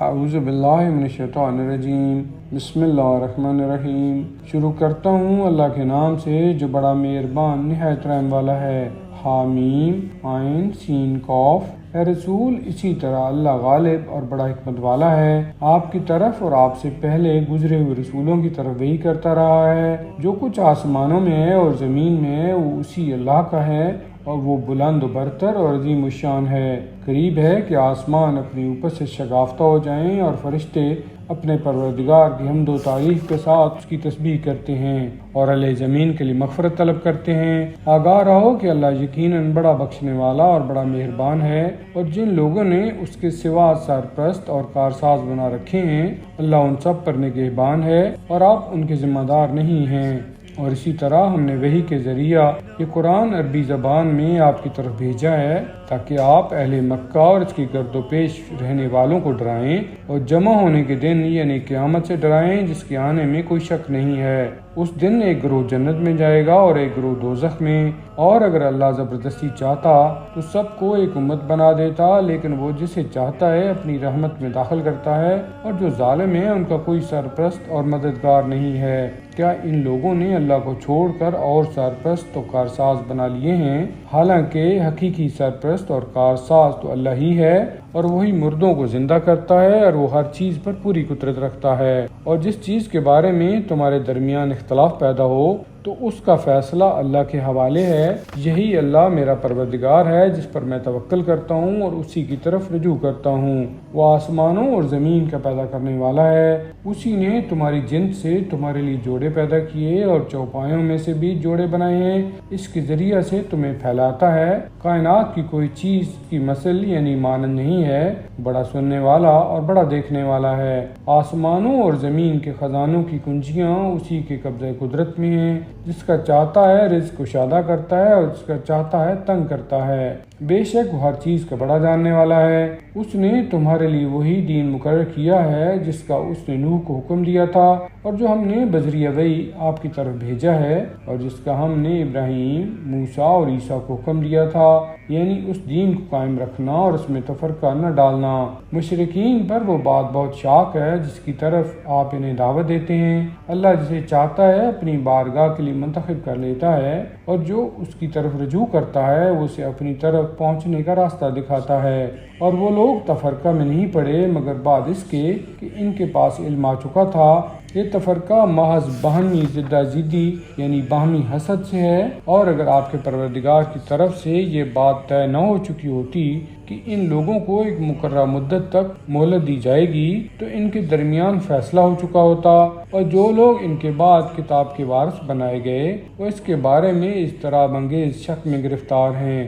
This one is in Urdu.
اعوذ باللہ من الشیطان الرجیم، بسم اللہ الرحمن الرحیم۔ شروع کرتا ہوں اللہ کے نام سے جو بڑا مہربان نہایت رحم والا ہے۔ حامیم عین سین قاف۔ اے رسول، اسی طرح اللہ غالب اور بڑا حکمت والا ہے، آپ کی طرف اور آپ سے پہلے گزرے ہوئے رسولوں کی طرف وحی کرتا رہا ہے۔ جو کچھ آسمانوں میں ہے اور زمین میں ہے وہ اسی اللہ کا ہے، اور وہ بلند و برتر اور عظیم الشان ہے۔ قریب ہے کہ آسمان اپنے اوپر سے شگافتہ ہو جائیں اور فرشتے اپنے پروردگار کی حمد و تعریف کے ساتھ اس کی تسبیح کرتے ہیں اور اہل زمین کے لیے مغفرت طلب کرتے ہیں۔ آگاہ رہو کہ اللہ یقیناً بڑا بخشنے والا اور بڑا مہربان ہے، اور جن لوگوں نے اس کے سوا سرپرست اور کارساز بنا رکھے ہیں اللہ ان سب پر نگہبان ہے اور آپ ان کے ذمہ دار نہیں ہیں۔ اور اسی طرح ہم نے وحی کے ذریعہ یہ قرآن عربی زبان میں آپ کی طرف بھیجا ہے تاکہ آپ اہل مکہ اور اس کی گرد و پیش رہنے والوں کو ڈرائیں اور جمع ہونے کے دن یعنی قیامت سے ڈرائیں جس کے آنے میں کوئی شک نہیں ہے۔ اس دن ایک گروہ جنت میں جائے گا اور ایک گروہ دوزخ میں، اور اگر اللہ زبردستی چاہتا تو سب کو ایک امت بنا دیتا، لیکن وہ جسے چاہتا ہے اپنی رحمت میں داخل کرتا ہے، اور جو ظالم ہے ان کا کوئی سرپرست اور مددگار نہیں ہے۔ کیا ان لوگوں نے اللہ کو چھوڑ کر اور سرپرست و کارساز بنا لیے ہیں، حالانکہ حقیقی سرپرست اور کارساز تو اللہ ہی ہے، اور وہی مردوں کو زندہ کرتا ہے اور وہ ہر چیز پر پوری قدرت رکھتا ہے۔ اور جس چیز کے بارے میں تمہارے درمیان اختلاف پیدا ہو تو اس کا فیصلہ اللہ کے حوالے ہے۔ یہی اللہ میرا پروردگار ہے جس پر میں توکل کرتا ہوں اور اسی کی طرف رجوع کرتا ہوں۔ وہ آسمانوں اور زمین کا پیدا کرنے والا ہے، اسی نے تمہاری جنس سے تمہارے لیے جوڑے پیدا کیے اور چوپایوں میں سے بھی جوڑے بنائے ہیں، اس کے ذریعہ سے تمہیں پھیلاتا ہے۔ کائنات کی کوئی چیز کی مثل یعنی مانند نہیں ہے، بڑا سننے والا اور بڑا دیکھنے والا ہے۔ آسمانوں اور زمین کے خزانوں کی کنجیاں اسی کے قبضہ قدرت میں ہیں، جس کا چاہتا ہے رزق کشادہ کرتا ہے اور جس کا چاہتا ہے تنگ کرتا ہے۔ بے شک وہ ہر چیز کا بڑا جاننے والا ہے۔ اس نے تمہارے لیے وہی دین مقرر کیا ہے جس کا اس نے نوح کو حکم دیا تھا، اور جو ہم نے بذریعہ وحی آپ کی طرف بھیجا ہے، اور جس کا ہم نے ابراہیم، موسیٰ اور عیسیٰ کو حکم دیا تھا، یعنی اس دین کو قائم رکھنا اور اس میں تفرقہ نہ ڈالنا۔ مشرکین پر وہ بات بہت شاق ہے جس کی طرف آپ انہیں دعوت دیتے ہیں۔ اللہ جسے چاہتا ہے اپنی بارگاہ کے لیے منتخب کر لیتا ہے، اور جو اس کی طرف رجوع کرتا ہے وہ اسے اپنی طرف پہنچنے کا راستہ دکھاتا ہے۔ اور وہ لوگ تفرقہ میں نہیں پڑے مگر بعد اس کے کہ ان کے پاس علم آ چکا تھا۔ یہ تفرقہ محض باہمی ضدہ ضدی یعنی باہمی حسد سے ہے، اور اگر آپ کے پروردگار کی طرف سے یہ بات طے نہ ہو چکی ہوتی کہ ان لوگوں کو ایک مقررہ مدت تک مہلت دی جائے گی تو ان کے درمیان فیصلہ ہو چکا ہوتا، اور جو لوگ ان کے بعد کتاب کے وارث بنائے گئے وہ اس کے بارے میں اضطراب انگیز شک میں گرفتار ہیں۔